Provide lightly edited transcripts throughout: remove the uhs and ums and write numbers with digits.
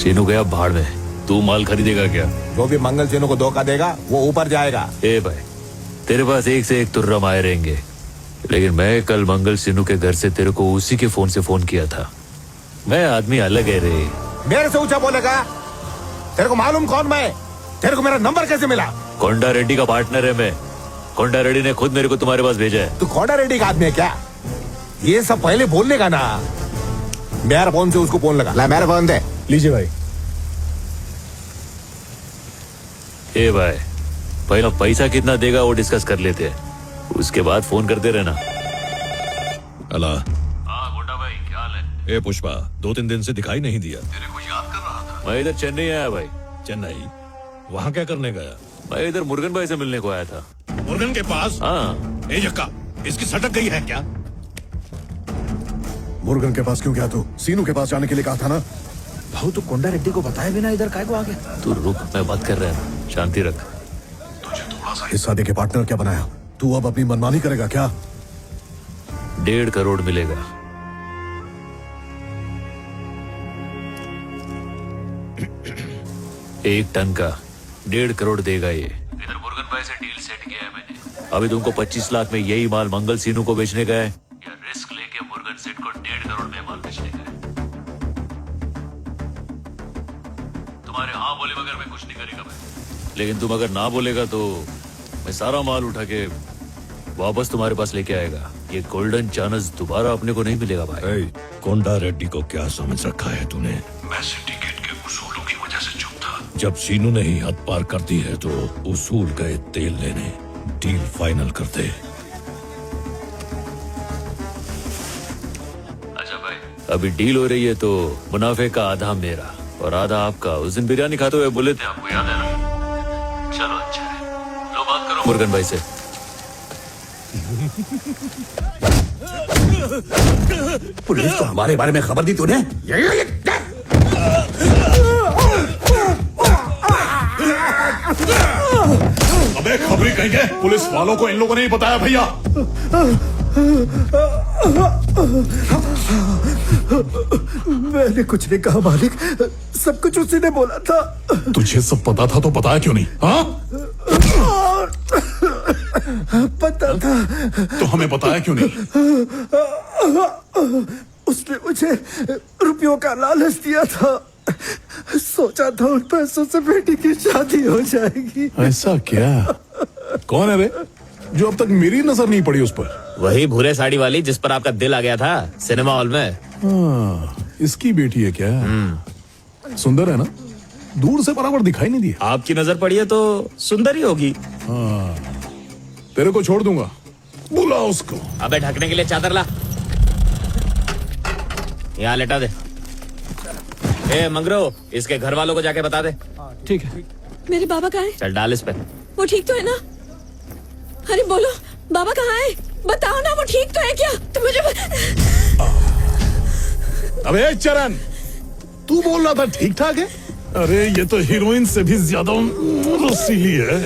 सीनू गया भाड़ में, तू माल खरीदेगा क्या? जो भी मंगल सेनू को धोखा देगा वो ऊपर जाएगा। ए भाई, तेरे पास एक से एक तुर्रम आए रहेंगे, लेकिन मैं कल मंगल सिन्नू के घर से तेरे को उसी के फोन से फोन किया था। मैं आदमी अलग है रे। मेरे से ऊंचा बोलेगा? तेरे को मालूम कौन मैं? तेरे को मेरा नंबर कैसे मिला? कोंडा रेड्डी का पार्टनर है मैं। कोंडा रेड्डी ने खुद मेरे को तुम्हारे पास भेजा है। तू कोंडा रेड्डी का आदमी है क्या? ये सब पहले बोलने का ना। मेरा फोन से उसको फोन लगा। ला मेरा फोन दे। लीजिए भाई। ए भाई, पहला पैसा कितना देगा वो डिस्कस कर लेते हैं, उसके बाद फोन करते रहना। अला। हाँ गोंडा भाई, क्या हाल है? ए पुष्पा, 2-3 दिन से दिखाई नहीं दिया। तेरे को याद कर रहा था। मैं इधर चेन्नई आया भाई। चेन्नई? वहाँ क्या करने गया? मैं इधर मुर्गन भाई से मिलने को आया था। मुर्गन के पास? हाँ। ए जक्का, इसकी सटक गई है क्या? मुर्गन के पास क्यों गया तू? सीनू के पास जाने के लिए कहा था ना। भाऊ तू कोंडा रेड्डी को बताए बिना इधर काय को आ गया? तू रुक, मैं बात कर रहा हूँ, शांति रख। तुझे थोड़ा सा हिस्सा दे के पार्टनर क्या बनाया? तू अब अपनी मनमानी करेगा क्या? 1.5 करोड़ मिलेगा। एक टन का 1.5 करोड़ देगा ये। इधर मुर्गन भाई से डील सेट किया है मैंने। अभी तुमको 25 लाख में यही माल मंगल सीनू को बेचने का है, या रिस्क लेके मुर्गन सेठ को 1.5 करोड़ में माल बेचने का है? तुम्हारे हाँ बोले बगैर मैं कुछ नहीं करेगा भाई, लेकिन तुम अगर ना बोलेगा तो मैं सारा माल उठा के वापस तुम्हारे पास लेके आएगा। ये गोल्डन चांस दोबारा अपने को नहीं मिलेगा भाई। कोंडा रेड्डी को क्या समझ रखा है तूने? मैं सिंडिकेट के उसूलों की वजह से चुप था। जब सीनू ने ही हद पार कर दी है तो उसूल गए तेल लेने। डील फाइनल कर दे। अच्छा भाई, अभी डील हो रही है तो मुनाफे का आधा मेरा और आधा आपका। उस दिन बिरयानी खाते हुए बोले थे, आपको याद है ना? चलो अच्छा है, लो बात करो मुर्गन भाई से। पुलिस को हमारे बारे में खबर दी तूने? अबे खबरी कहीं गए? पुलिस वालों को इन लोगों ने ही बताया भैया। मैंने कुछ नहीं कहा मालिक, सब कुछ उसी ने बोला था। तुझे सब पता था तो बताया क्यों नहीं? हाँ? पता था तो हमें बताया क्यों नहीं? उसने मुझे रुपयों का लालच दिया था। सोचा था उन पैसों से बेटी की शादी हो जाएगी। ऐसा क्या? कौन है रे जो अब तक मेरी नजर नहीं पड़ी उस पर? वही भूरे साड़ी वाली जिस पर आपका दिल आ गया था सिनेमा हॉल में। इसकी बेटी है क्या? सुंदर है ना? दूर से बराबर दिखाई नहीं दिया। आपकी नजर पड़ी है तो सुंदर ही होगी। तेरे को छोड़ दूंगा, बुला उसको। अबे ढकने के लिए चादर ला, यहाँ लेटा दे। ए मंगरो, इसके घर वालों को जाके बता दे। ठीक है। मेरे बाबा कहाँ है? चल डाल इस पे। वो ठीक तो है ना? अरे बोलो, बाबा कहाँ है? बताओ ना, वो ठीक तो है क्या? तुम मुझे अबे चरण, तू बोल रहा था ठीक ठाक है? अरे ये तो हीरोइन से भी ज्यादा रसीली है।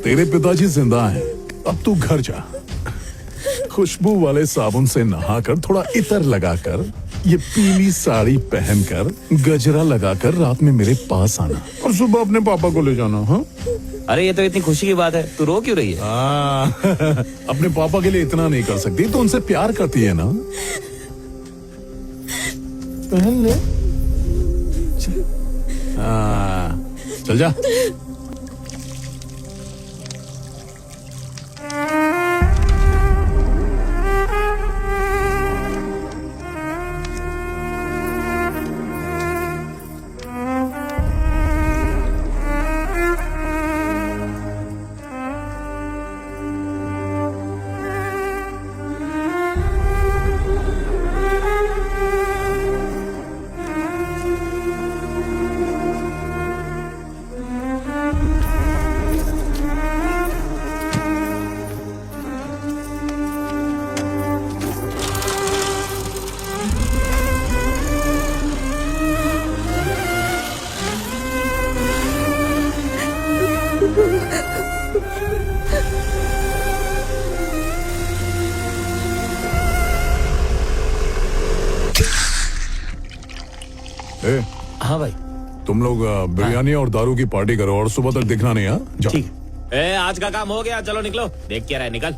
तेरे पिताजी जिंदा हैं, अब तू घर जा। खुशबू वाले साबुन से नहाकर, थोड़ा इतर लगाकर, ये पीली साड़ी पहनकर, गजरा लगाकर रात में मेरे पास आना और सुबह अपने पापा को ले जाना। हाँ? अरे ये तो इतनी खुशी की बात है, तू रो क्यों रही है? अपने पापा के लिए इतना नहीं कर सकती तो उनसे प्यार करती है ना? पहन ले। चल जा। तुम लोग बिरयानी और दारू की पार्टी करो और सुबह तक दिखना नहीं। हाँ जाओ। ठीक है। ए, आज का काम हो गया, चलो निकलो। देख क्या रहा है, निकल।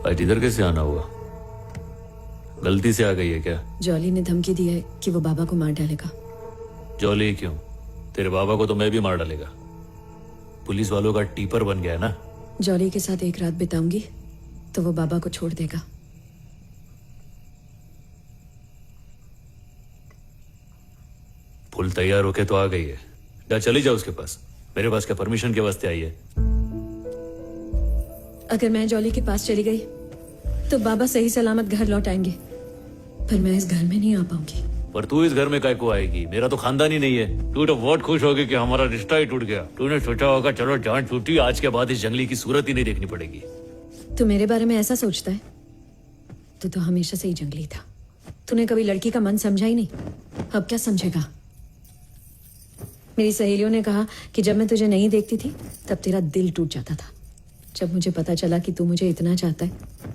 आज इधर कैसे आना हुआ? गलती से आ गई है क्या? जॉली ने धमकी दी है कि वो बाबा को मार डालेगा। जॉली क्यों? तेरे बाबा को तो मैं भी मार डालेगा। पुलिस वालों का टीपर बन गया है ना। जॉली के साथ एक रात बिताऊंगी तो वो बाबा को छोड़ देगा। फुल तैयार होके तो आ गई है। जा चली जाओ उसके पास। मेरे पास क्या परमिशन के वास्ते आई है? अगर मैं जॉली के पास चली गई तो बाबा सही सलामत घर लौट आएंगे, पर मैं इस घर में नहीं आ पाऊंगी। पर तू इस घर में काय को आएगी? मेरा तो खानदान ही नहीं है। तू तो बहुत खुश होगी कि हमारा रिश्ता ही टूट गया। तूने सोचा होगा चलो जान छूटी, आज के बाद इस जंगली की सूरत ही नहीं देखनी पड़ेगी। तू मेरे बारे में ऐसा सोचता है? तू तो हमेशा से ही जंगली था। तूने कभी लड़की का मन समझा ही नहीं, अब क्या समझेगा? मेरी सहेलियों ने कहा कि जब मैं तुझे नहीं देखती थी तब तेरा दिल टूट जाता था। जब मुझे पता चला कि तू मुझे इतना चाहता है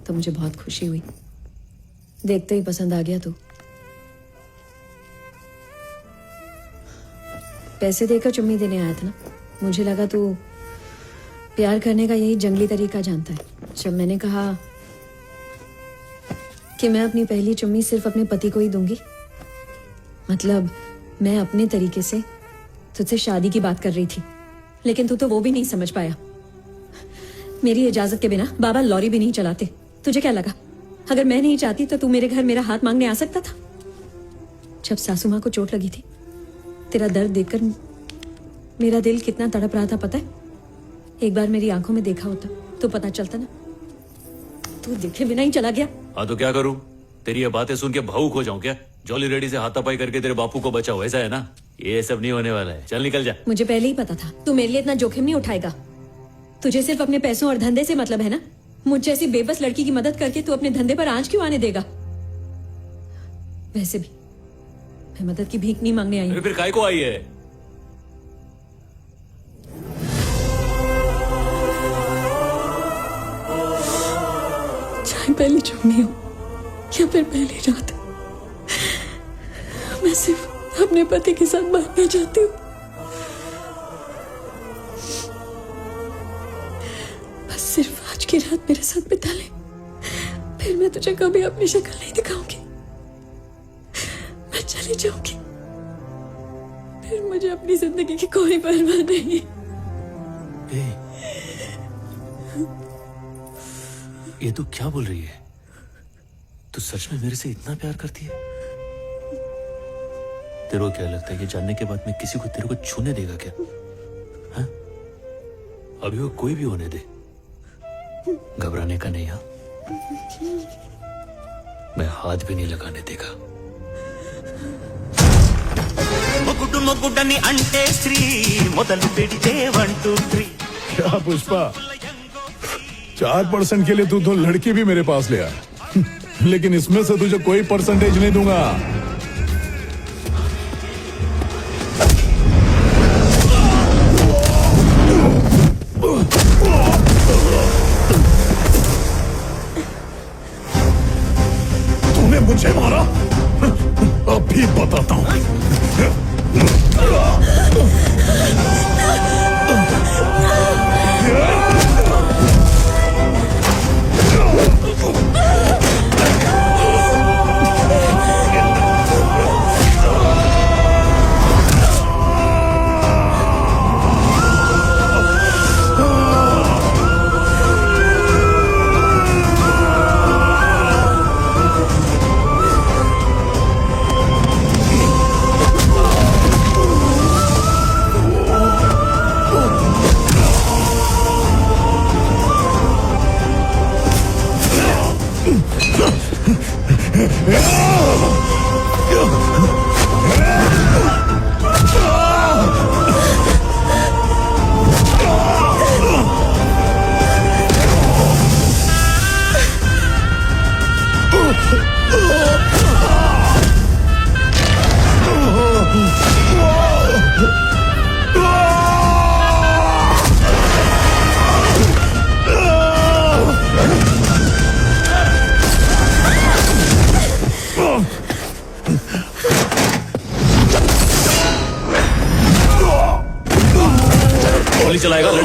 तो मुझे बहुत खुशी हुई। देखते ही पसंद आ गया तू। पैसे देकर चुम्मी देने आया था ना? मुझे लगा तू प्यार करने का यही जंगली तरीका जानता है। जब मैंने कहा कि मैं अपनी पहली चुम्मी सिर्फ अपने पति को ही दूंगी, मतलब मैं अपने तरीके से तुझसे शादी की बात कर रही थी, लेकिन तू तो वो भी नहीं समझ पाया। मेरी इजाजत के बिना बाबा लॉरी भी नहीं चलाते। तुझे क्या लगा अगर मैं नहीं चाहती तो तू मेरे घर मेरा हाथ मांगने आ सकता था? जब सासू माँ को चोट लगी थी, तेरा दर्द देखकर मेरा दिल कितना तड़प रहा था पता है? एक बार मेरी आंखों में देखा होता तो पता चलता ना। तू देखे बिना ही चला गया। हाँ तो क्या करूं? तेरी ये बातें सुन के भावुक हो जाऊं क्या? जॉली रेडी से हाथापाई करके तेरे बापू को बचाओ, ऐसा है ना? ये सब नहीं होने वाला है। चल निकल जा। मुझे पहले ही पता था तू मेरे लिए इतना जोखिम नहीं उठाएगा। तुझे सिर्फ अपने पैसों और धंधे से मतलब है ना? मुझ जैसी बेबस लड़की की मदद करके तू अपने धंधे पर आंच क्यों आने देगा? वैसे भी मैं मदद की भीख नहीं मांगने आई हूं। फिर काय को आई है? चाहे पहली चुम्मी हो या फिर पहली रात, मैं सिर्फ अपने पति के साथ भागना चाहती हूँ। बस सिर्फ आज की रात मेरे साथ बिता ले, फिर मैं तुझे कभी अपनी शक्ल नहीं दिखाऊंगी। मैं चली जाऊंगी, फिर मुझे अपनी जिंदगी की कोई परवाह नहीं। ये तू क्या बोल रही है? तू सच में मेरे से इतना प्यार करती है? तेरे को क्या लगता है ये जानने के बाद मैं किसी को तेरे को छूने देगा क्या? हाँ? अभी वो कोई भी होने दे, घबराने का नहीं। हाँ, मैं हाथ भी नहीं लगाने देगा। మొగుడు మొగుడని అంటే స్త్రీ మొదలు పెడితే 1 2 3 क्या पुष्पा, 4% के लिए तू तो लड़की भी मेरे पास ले आया, लेकिन इसमें से तुझे कोई परसेंटेज नहीं दूंगा। तूने मुझे मारा, अभी बताता हूं।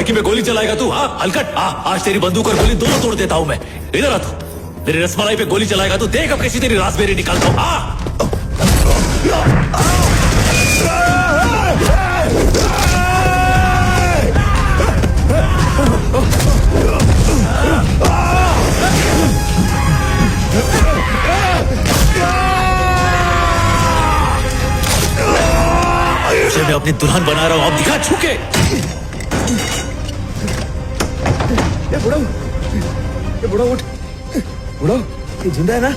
लड़की पे गोली चलाएगा तू? हाँ हलकट, आज तेरी बंदूक और गोली दोनों तोड़ देता हूं मैं। इधर आ तू। मेरी रसमलाई पे गोली चलाएगा तू, देख अब कैसी तेरी रासबेरी निकालता हूं। हाँ उसे मैं अपनी दुल्हन बना रहा हूं, अब दिखा छूके। ये बुढ़ा उठ, बुढ़ा ये जिंदा है ना?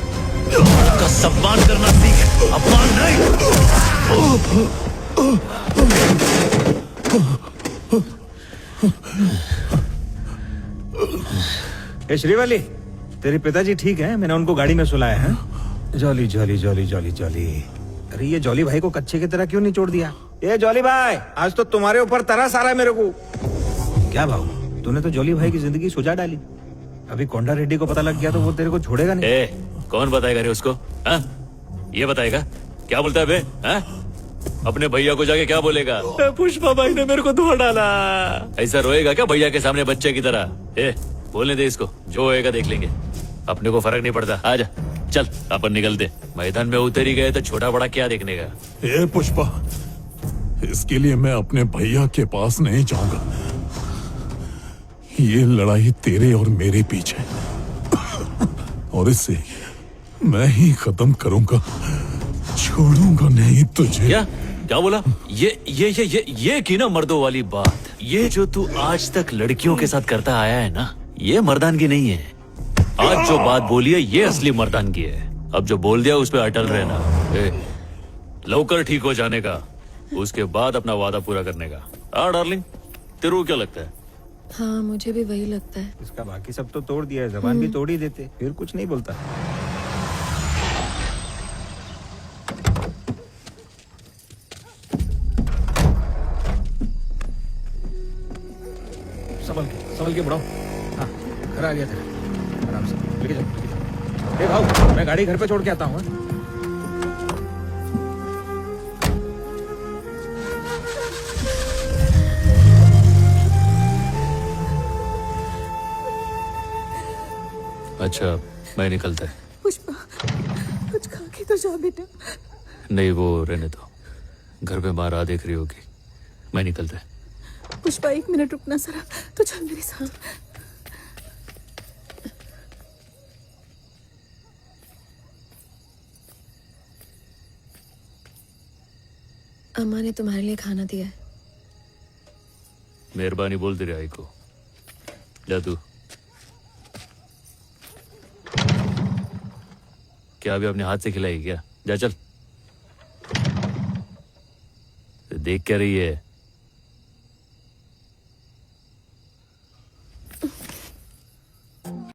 का सम्मान करना सीख, अपमान नहीं। ए श्रीवाली, तेरे पिताजी ठीक हैं? मैंने उनको गाड़ी में सुलाया है। Jolly jolly jolly jolly jolly. अरे ये जॉली भाई को कच्चे की तरह क्यों नहीं छोड़ दिया? ये जॉली भाई, आज तो तुम्हारे ऊपर तरस आ रहा है मेरे को। क्या भाऊ, तूने तो जॉली भाई की जिंदगी सुझा डाली। अभी कोंडा रेड्डी को पता लग गया तो वो तेरे को छोड़ेगा नहीं। कौन बताएगा रे उसको? हाँ? ये बताएगा? क्या बोलता है बे? हाँ? अपने भैया को जाके क्या बोलेगा? पुष्पा भाई ने मेरे को धोखा डाला। ऐसा रोएगा क्या भैया के सामने बच्चे की तरह? बोलने दे इसको, जो होएगा देख लेंगे, अपने को फर्क नहीं पड़ता। आजा चल अपन निकलते। मैदान में उतर ही गए तो छोटा बड़ा क्या देखने का। ए पुष्पा, इसके लिए मैं अपने भैया के पास नहीं जाऊंगा। ये लड़ाई तेरे और मेरे पीछे, और इसे मैं ही खत्म करूंगा, छोड़ूंगा नहीं तुझे। क्या बोला? ये की ना मर्दों वाली बात। ये जो तू आज तक लड़कियों के साथ करता आया है ना, ये मर्दानगी नहीं है। आज जो बात बोली है ये असली मर्दानगी है। अब जो बोल दिया उस पे अटल रहना। लवकर ठीक हो जाने का, उसके बाद अपना वादा पूरा करने का। डार्लिंग, तेरे को क्या लगता है? हाँ मुझे भी वही लगता है। इसका बाकी सब तो तोड़ दिया है, जबान भी तोड़ ही देते, फिर कुछ नहीं बोलता। संभल के बढ़ाओ। हाँ घर आ गया तेरा, आराम से लेके जाओ, लेके जाओ। ए भाऊ, मैं गाड़ी घर पे छोड़ के आता हूँ। अच्छा मैं निकलता है। पुष्पा कुछ खा के तो जा बेटा। नहीं वो रहने दो, घर पे माँ राह देख रही होगी। मैं निकलता है। पुष्पा 1 मिनट रुकना जरा, तो चल मेरे साथ। अम्मा ने तुम्हारे लिए खाना दिया है। मेहरबानी बोल तेरे आई को। जा तू। क्या अभी अपने हाथ से खिलाई क्या? जा चल। देख क्या रही है?